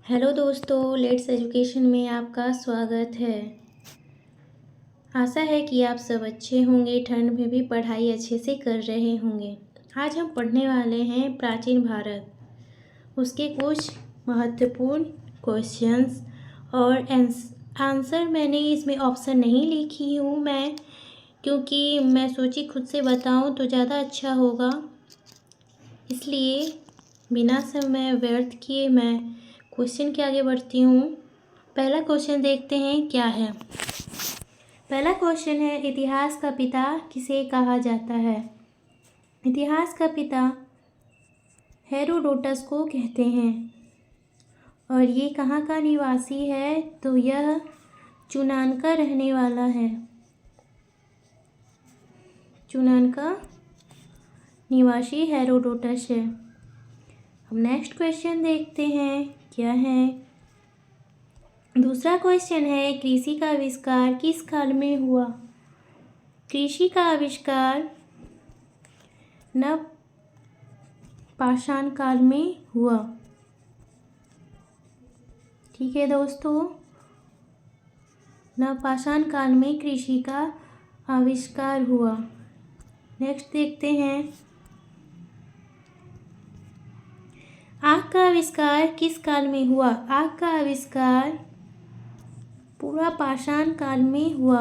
Hello दोस्तों, let's education में आपका स्वागत है। आशा है कि आप सब अच्छे होंगे, ठंड में भी पढ़ाई अच्छे से कर रहे होंगे। आज हम पढ़ने वाले हैं प्राचीन भारत, उसके कुछ महत्वपूर्ण क्वेश्चंस और आंसर। मैंने इसमें ऑप्शन नहीं लिखी हूँ मैं, क्योंकि मैं सोची खुद से बताऊँ तो ज़्यादा अच्छा होगा। इसलिए बिना समय व्यर्थ किए मैं क्वेश्चन के आगे बढ़ती हूँ। पहला क्वेश्चन देखते हैं क्या है। पहला क्वेश्चन है, इतिहास का पिता किसे कहा जाता है? इतिहास का पिता हेरोडोटस को कहते हैं। और ये कहाँ का निवासी है? तो यह यूनान का रहने वाला है। यूनान का निवासी हेरोडोटस है। हम नेक्स्ट क्वेश्चन देखते हैं क्या है। दूसरा क्वेश्चन है, कृषि का आविष्कार किस काल में हुआ? कृषि का आविष्कार नव पाषाण काल में हुआ। ठीक है दोस्तों, नव पाषाण काल में कृषि का आविष्कार हुआ। नेक्स्ट देखते हैं, आग का आविष्कार किस काल में हुआ? आग का आविष्कार पूरा पाषाण काल में हुआ।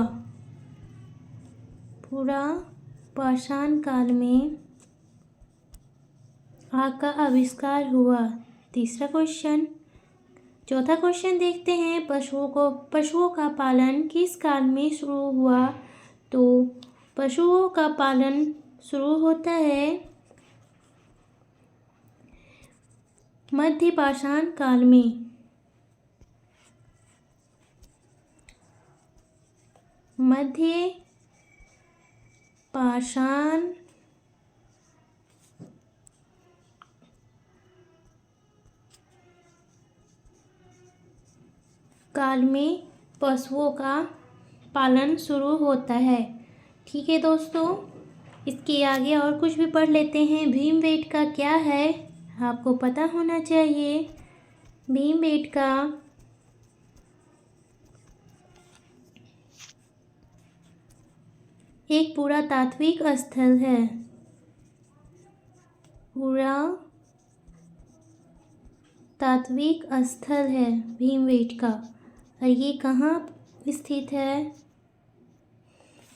पूरा पाषाण काल में आग का आविष्कार हुआ। तीसरा क्वेश्चन, चौथा क्वेश्चन देखते हैं, पशुओं का पालन किस काल में शुरू हुआ? तो पशुओं का पालन शुरू होता है मध्य पाषाण काल में। मध्य पाषाण काल में पशुओं का पालन शुरू होता है। ठीक है दोस्तों, इसके आगे और कुछ भी पढ़ लेते हैं। भीमबेटका क्या है? आपको पता होना चाहिए। भीमबेटका एक पुरातात्विक स्थल है। पुरातात्विक स्थल है भीमबेटका। और ये कहाँ स्थित है?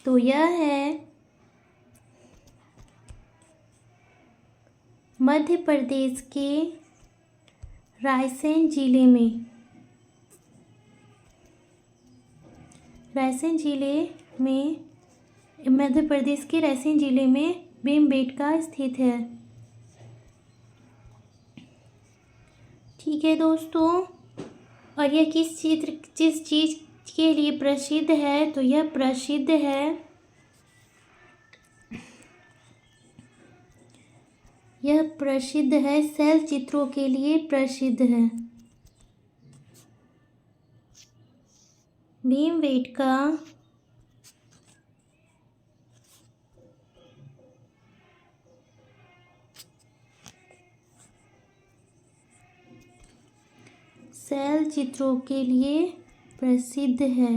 तो यह है मध्य प्रदेश के रायसेन जिले में। रायसेन जिले में, मध्य प्रदेश के रायसेन जिले में भीमबेटका स्थित है। ठीक है दोस्तों, और यह किस चीज़ के लिए प्रसिद्ध है? तो यह प्रसिद्ध है, यह प्रसिद्ध है शैल चित्रों के लिए प्रसिद्ध है। भीमबेटका शैल चित्रों के लिए प्रसिद्ध है।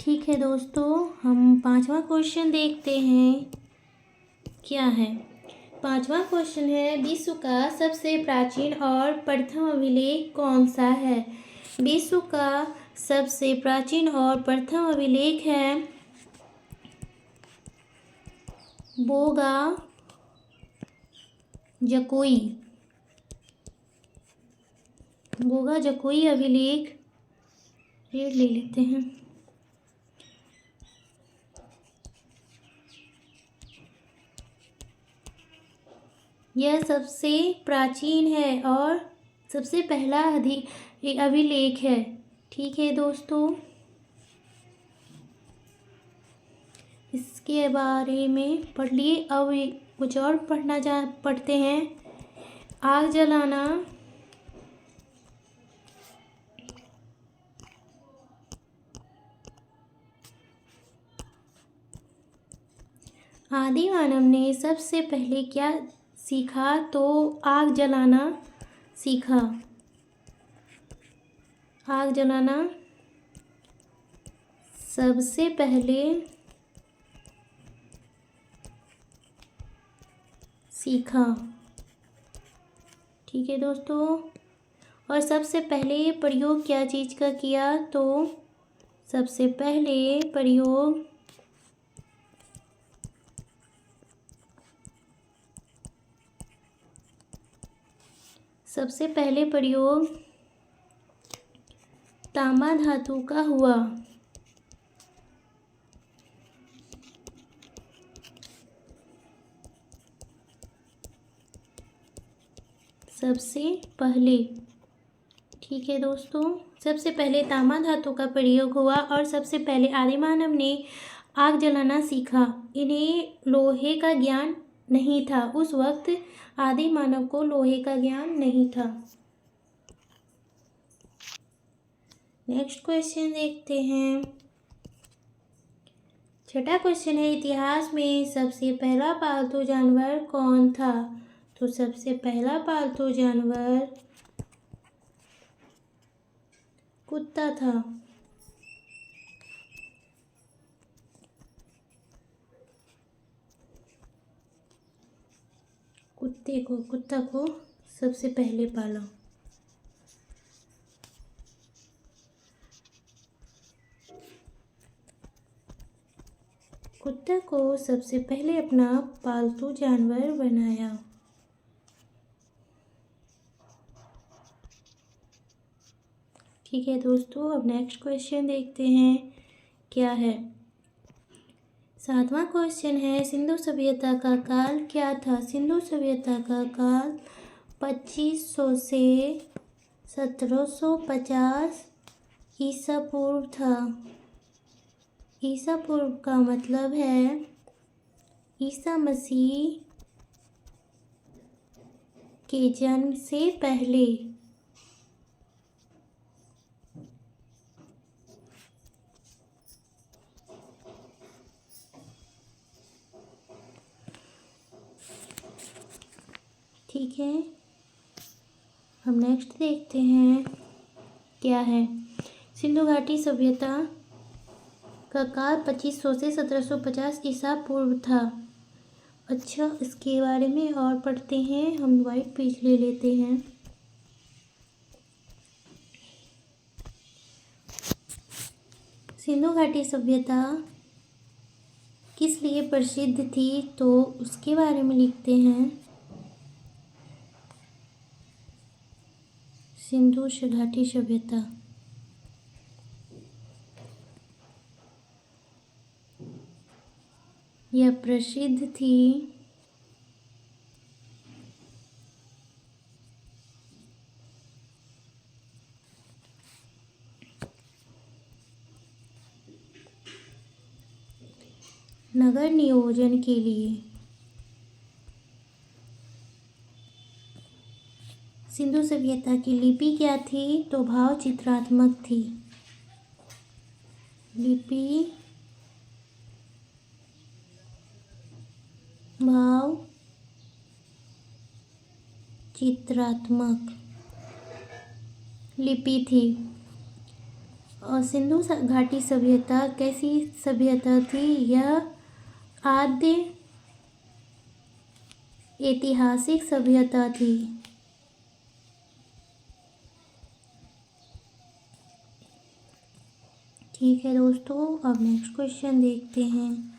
ठीक है दोस्तों, हम पांचवा क्वेश्चन देखते हैं क्या है। पांचवा क्वेश्चन है, विश्व का सबसे प्राचीन और प्रथम अभिलेख कौन सा है? विश्व का सबसे प्राचीन और प्रथम अभिलेख है बोगा जकोई। बोगा जकोई अभिलेख रेड ले लेते हैं। यह सबसे प्राचीन है और सबसे पहला अभिलेख है। ठीक है दोस्तों, इसके बारे में पढ़ लिए। अब कुछ और पढ़ते हैं। आग जलाना आदि मानव ने सबसे पहले क्या सीखा तो आग जलाना सीखा। आग जलाना सबसे पहले सीखा। ठीक है दोस्तों। और सबसे पहले प्रयोग क्या चीज़ का किया, तो सबसे पहले प्रयोग तांबा धातु का हुआ। सबसे पहले, ठीक है दोस्तों, सबसे पहले तांबा धातु का प्रयोग हुआ और सबसे पहले आदिमानव ने आग जलाना सीखा। इन्हें लोहे का ज्ञान नहीं था, उस वक्त आदिमानव को लोहे का ज्ञान नहीं था। नेक्स्ट क्वेश्चन देखते हैं। छठा क्वेश्चन है, इतिहास में सबसे पहला पालतू जानवर कौन था, तो सबसे पहला पालतू जानवर कुत्ता था। कुत्ता को सबसे पहले पाला। कुत्ता को सबसे पहले अपना पालतू जानवर बनाया। ठीक है दोस्तों, अब नेक्स्ट क्वेश्चन देखते हैं क्या है। सातवां क्वेश्चन है, सिंधु सभ्यता का काल क्या था। सिंधु सभ्यता का काल 2500 से 1750 ईसा पूर्व था। ईसा पूर्व का मतलब है ईसा मसीह के जन्म से पहले। ठीक है, हम नेक्स्ट देखते हैं क्या है। सिंधु घाटी सभ्यता का काल 2500 से 1750 ईसा पूर्व था। अच्छा, इसके बारे में और पढ़ते हैं। हम वाइट पेज ले लेते हैं। सिंधु घाटी सभ्यता किस लिए प्रसिद्ध थी, तो उसके बारे में लिखते हैं। सिंधु घाटी सभ्यता यह प्रसिद्ध थी नगर नियोजन के लिए। सिंधु सभ्यता की लिपि क्या थी, तो भाव चित्रात्मक थी। लिपि भाव चित्रात्मक लिपि थी। और सिंधु घाटी सभ्यता कैसी सभ्यता थी, यह आद्य ऐतिहासिक सभ्यता थी। ठीक है दोस्तों, अब नेक्स्ट क्वेश्चन देखते हैं।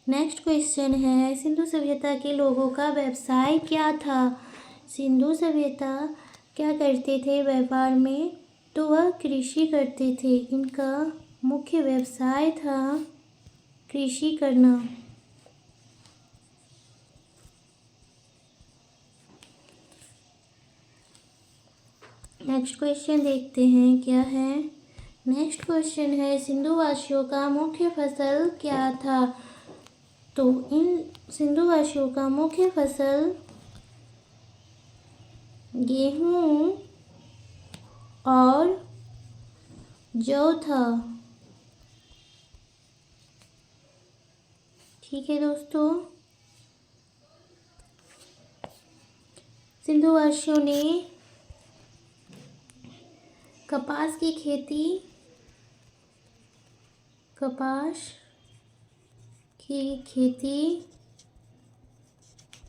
नेक्स्ट क्वेश्चन है, सिंधु सभ्यता के लोगों का व्यवसाय क्या था। सिंधु सभ्यता क्या करते थे व्यापार में, तो वह कृषि करते थे। इनका मुख्य व्यवसाय था कृषि करना। नेक्स्ट क्वेश्चन देखते हैं क्या है। नेक्स्ट क्वेश्चन है, सिंधु वासियों का मुख्य फसल क्या था, तो इन सिंधु वासियों का मुख्य फसल गेहूं और जौ था। ठीक है दोस्तों, सिंधुवासियों ने कपास की खेती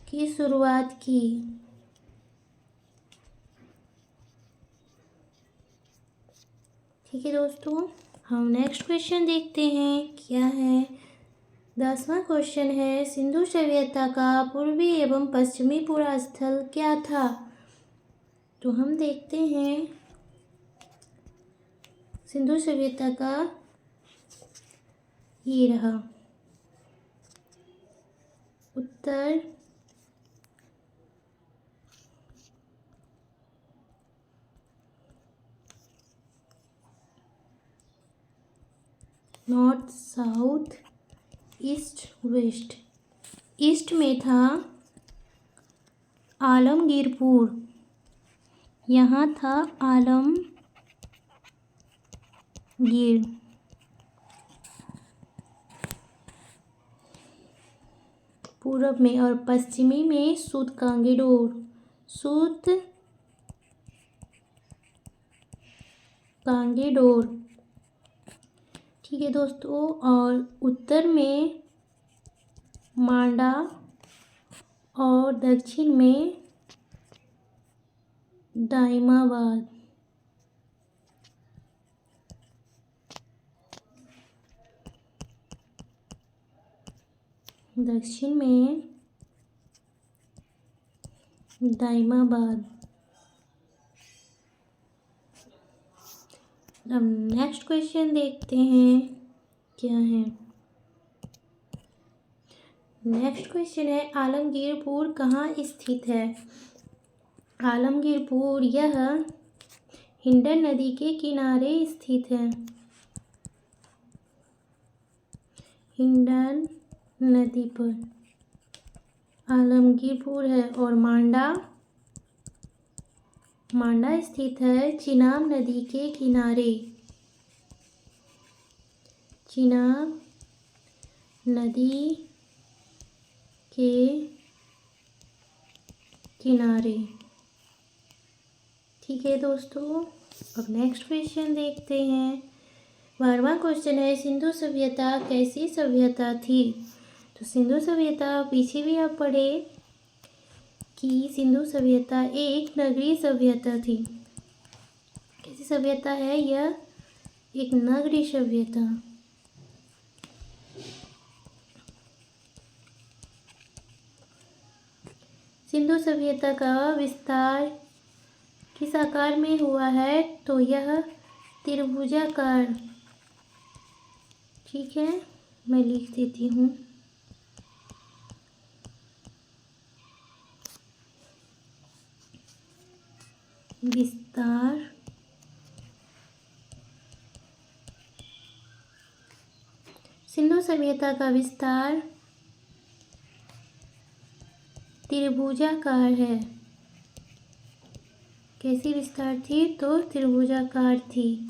की शुरुआत की। ठीक है दोस्तों, हम नेक्स्ट क्वेश्चन देखते हैं क्या है। 10वां क्वेश्चन है, सिंधु सभ्यता का पूर्वी एवं पश्चिमी पूरा स्थल क्या था? तो हम देखते हैं सिंधु सभ्यता का ये रहा उत्तर, north, south, east, west. East में था आलमगीरपुर, यहाँ था आलमगीर। पूरब में और पश्चिमी में कांगेडोर। ठीक है दोस्तों, और उत्तर में मांडा और दक्षिण में दाइमाबाद। दक्षिण में दाइमाबाद। अब नेक्स्ट क्वेश्चन देखते हैं क्या है। नेक्स्ट क्वेश्चन है, आलमगीरपुर कहाँ स्थित है? आलमगीरपुर यह हिंडन नदी के किनारे स्थित है। हिंडन नदी पर आलमगीरपुर है। और मांडा स्थित है चिनाब नदी के किनारे। चिनाब नदी के किनारे। ठीक है दोस्तों, अब नेक्स्ट क्वेश्चन देखते हैं। 12वां क्वेश्चन है, सिंधु सभ्यता कैसी सभ्यता थी? तो सिंधु सभ्यता पीछे भी आप पढ़े कि सिंधु सभ्यता एक नगरीय सभ्यता थी। कैसी सभ्यता है यह? एक नगरीय सभ्यता। सिंधु सभ्यता का विस्तार किस आकार में हुआ है? तो यह त्रिभुजाकार। ठीक है, मैं लिख देती हूँ। विस्तार सिंधु सभ्यता का विस्तार त्रिभुजाकार है। कैसी विस्तार थी? तो त्रिभुजाकार थी।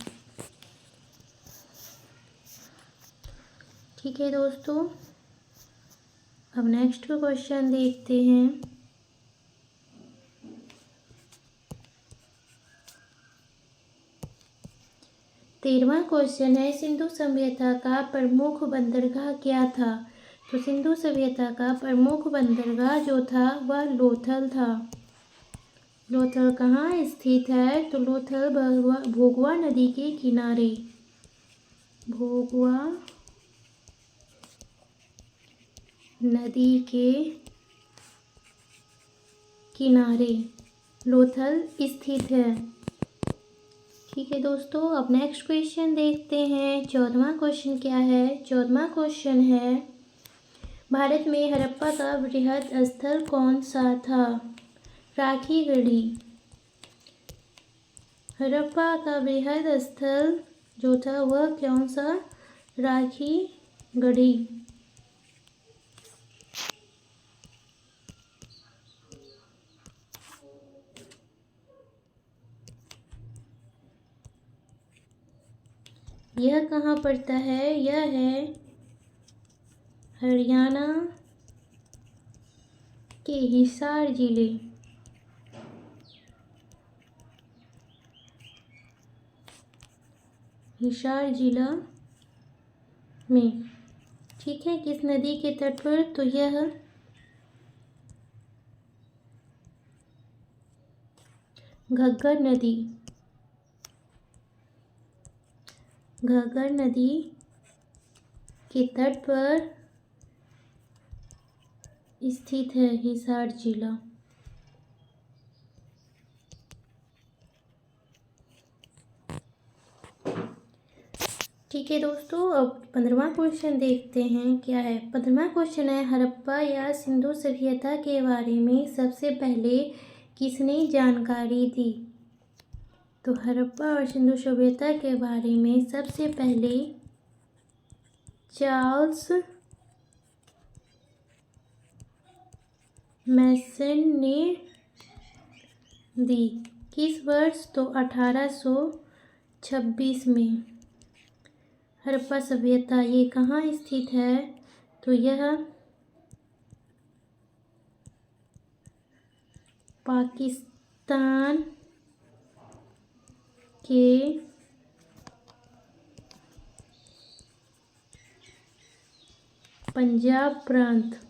ठीक है दोस्तों, अब नेक्स्ट क्वेश्चन देखते हैं। 13वां क्वेश्चन है, सिंधु सभ्यता का प्रमुख बंदरगाह क्या था? तो सिंधु सभ्यता का प्रमुख बंदरगाह जो था वह लोथल था। लोथल कहाँ स्थित है? तो लोथल भोगवा नदी के किनारे। भोगवा नदी के किनारे लोथल स्थित है। ठीक है दोस्तों, अब नेक्स्ट क्वेश्चन देखते हैं। 14वां क्वेश्चन क्या है? 14वां क्वेश्चन है, भारत में हड़प्पा का वृहद स्थल कौन सा था? राखीगढ़ी। हड़प्पा का वृहद स्थल जो था वह कौन सा? राखीगढ़ी। यह कहाँ पड़ता है? यह है हरियाणा के हिसार जिले। हिसार जिला में। ठीक है, किस नदी के तट पर? तो यह घग्गर नदी। घग्गर नदी के तट पर स्थित है हिसार जिला। ठीक है दोस्तों, अब 15वां क्वेश्चन देखते हैं क्या है। 15वां क्वेश्चन है, हड़प्पा या सिंधु सभ्यता के बारे में सबसे पहले किसने जानकारी दी? तो हड़प्पा और सिंधु सभ्यता के बारे में सबसे पहले चार्ल्स मैसन ने दी। किस वर्ष? तो 1826 में। हड़प्पा सभ्यता ये कहाँ स्थित है? तो यह पाकिस्तान के पंजाब प्रांत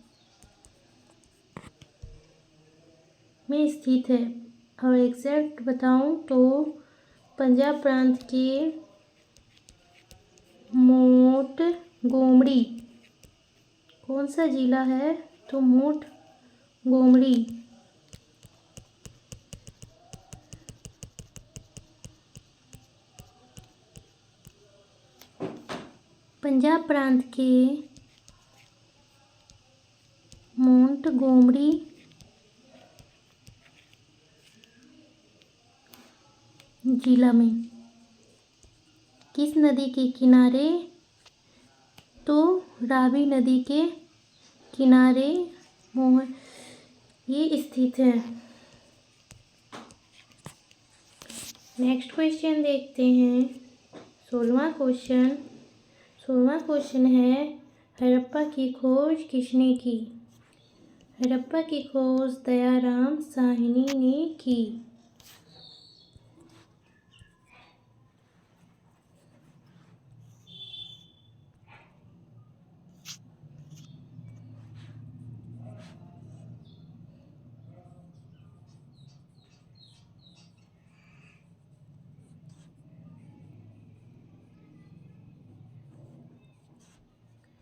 में स्थित है। और एग्जैक्ट बताऊं तो पंजाब प्रांत के मोंटगोमरी। कौन सा जिला है? तो मोंटगोमरी। पंजाब प्रांत के मोंटगोमरी जिला में। किस नदी के किनारे? तो रावी नदी के किनारे ये स्थित है। नेक्स्ट क्वेश्चन देखते हैं, 16वां क्वेश्चन। 16वां क्वेश्चन है, हड़प्पा की खोज किसने की? हड़प्पा की खोज दयाराम साहनी ने की।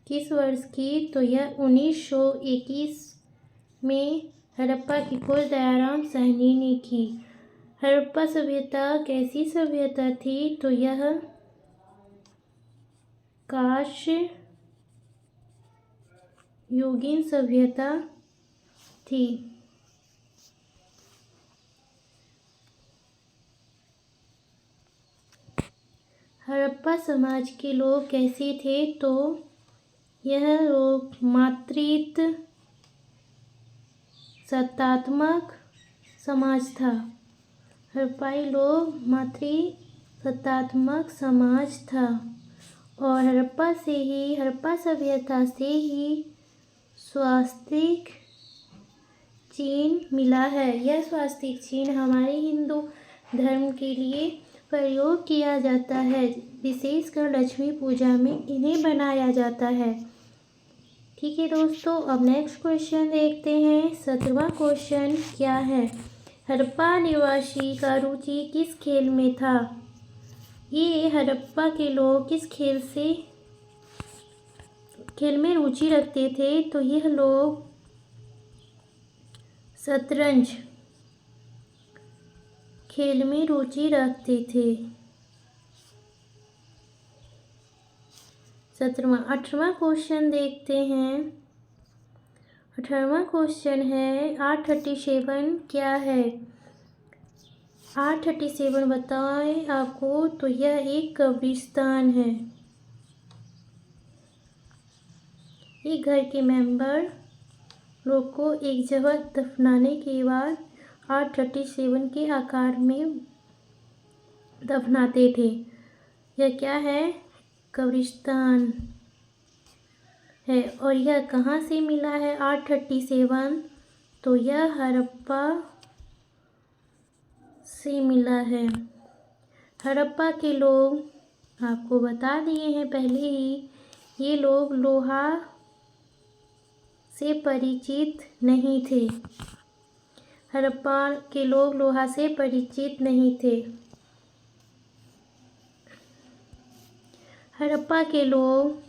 किस वर्ष की? तो यह 1921 में हड़प्पा की खोज दयाराम साहनी ने की। हड़प्पा सभ्यता कैसी सभ्यता थी? तो यह कांस्य युगीन सभ्यता थी। हड़प्पा समाज के लोग कैसे थे? तो यह लोग मातृत्व सत्तात्मक समाज था। हड़प्पाई लोग मातृसत्तात्मक समाज था। और हड़प्पा सभ्यता से ही स्वास्तिक चिन्ह मिला है। यह स्वास्तिक चिन्ह हमारे हिंदू धर्म के लिए प्रयोग किया जाता है, विशेषकर लक्ष्मी पूजा में इन्हें बनाया जाता है। ठीक है दोस्तों, अब नेक्स्ट क्वेश्चन देखते हैं। 17वां क्वेश्चन क्या है? हड़प्पा निवासी का रुचि किस खेल में था? ये हड़प्पा के लोग किस खेल में रुचि रखते थे? तो यह लोग शतरंज खेल में रुचि रखते थे। 18वां क्वेश्चन देखते हैं। 18वां क्वेश्चन है, 837 क्या है? 837 बताएं आपको। तो यह एक कब्रिस्तान है। ये घर के मेंबर लोग को एक जगह दफनाने के बाद 837 के आकार में दफनाते थे। यह क्या है? कब्रिस्तान। है। और यह कहाँ से मिला है 837? तो यह हड़प्पा से मिला है। हड़प्पा के लोग आपको बता दिए हैं पहले ही, ये लोग लोहा से परिचित नहीं थे। हड़प्पा के लोग लोहा से परिचित नहीं थे। हड़प्पा के लोग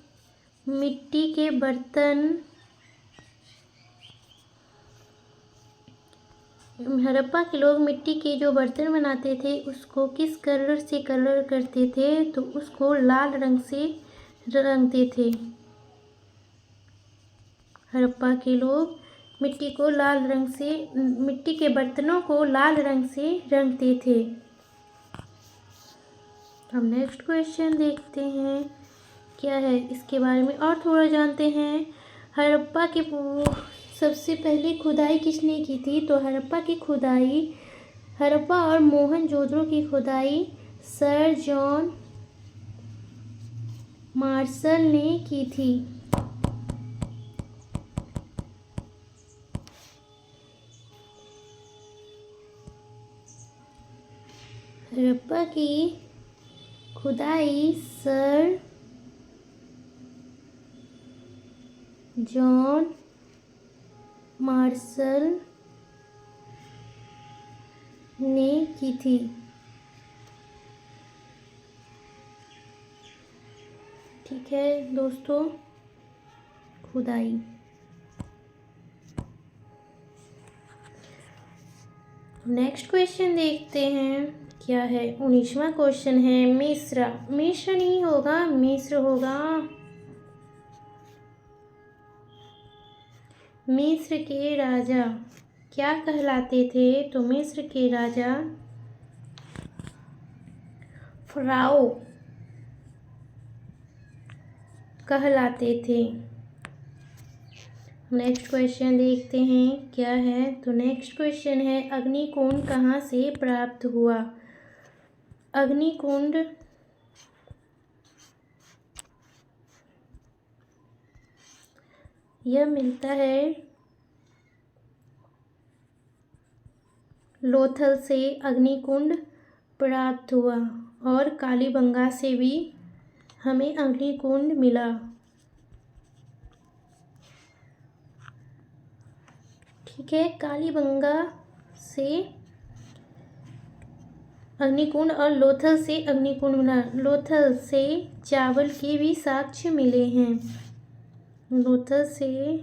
मिट्टी के बर्तन हड़प्पा के लोग मिट्टी के जो बर्तन बनाते थे उसको किस कलर से कलर करते थे? तो उसको लाल रंग से रंगते थे। हड़प्पा के लोग मिट्टी के बर्तनों को लाल रंग से रंगते थे। हम नेक्स्ट क्वेश्चन देखते हैं क्या है इसके बारे में और थोड़ा जानते हैं। हड़प्पा के सबसे पहले खुदाई किसने की थी? तो हड़प्पा और मोहनजोदड़ो की खुदाई सर जॉन मार्शल ने की थी। हड़प्पा की खुदाई सर जॉन मार्शल ने की थी। ठीक है दोस्तों, खुदाई। नेक्स्ट क्वेश्चन देखते हैं क्या है। 19वां क्वेश्चन है मिस्र नहीं होगा, मिस्र होगा। मिस्र के राजा क्या कहलाते थे? तो मिस्र के राजा फराओ कहलाते थे। नेक्स्ट क्वेश्चन देखते हैं क्या है। तो नेक्स्ट क्वेश्चन है अग्निकुंड कहाँ से प्राप्त हुआ? अग्निकुंड यह मिलता है लोथल से अग्निकुंड प्राप्त हुआ, और कालीबंगा से भी हमें अग्निकुंड मिला। ठीक है, कालीबंगा से अग्निकुंड और लोथल से अग्निकुंड मिला। लोथल से चावल के भी साक्ष्य मिले हैं। लोथल से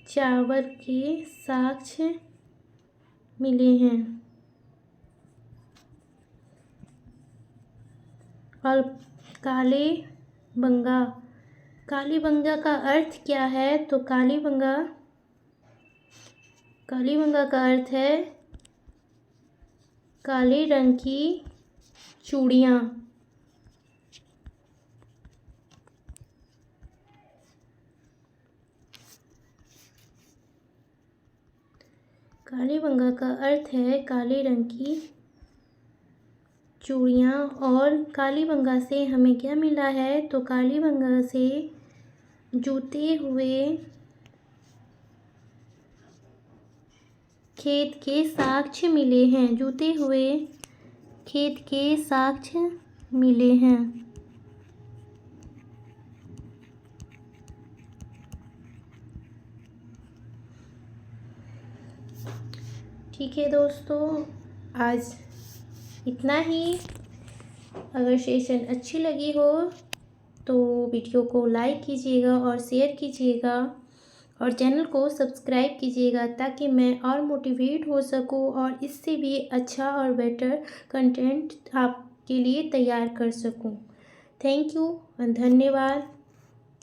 चावल के साक्ष्य मिले हैं। और कालीबंगा का अर्थ क्या है? तो कालीबंगा का अर्थ है काले रंग की चूड़ियाँ। कालीबंगा का अर्थ है काले रंग की चूड़ियाँ। और कालीबंगा से हमें क्या मिला है? तो कालीबंगा से जूते हुए खेत के साक्ष्य मिले हैं। जूते हुए खेत के साक्ष्य मिले हैं। ठीक है दोस्तों, आज इतना ही। अगर सेशन अच्छी लगी हो तो वीडियो को लाइक कीजिएगा और शेयर कीजिएगा, और चैनल को सब्सक्राइब कीजिएगा ताकि मैं और मोटिवेट हो सकूं और इससे भी अच्छा और बेटर कंटेंट आपके लिए तैयार कर सकूं। थैंक यू और धन्यवाद।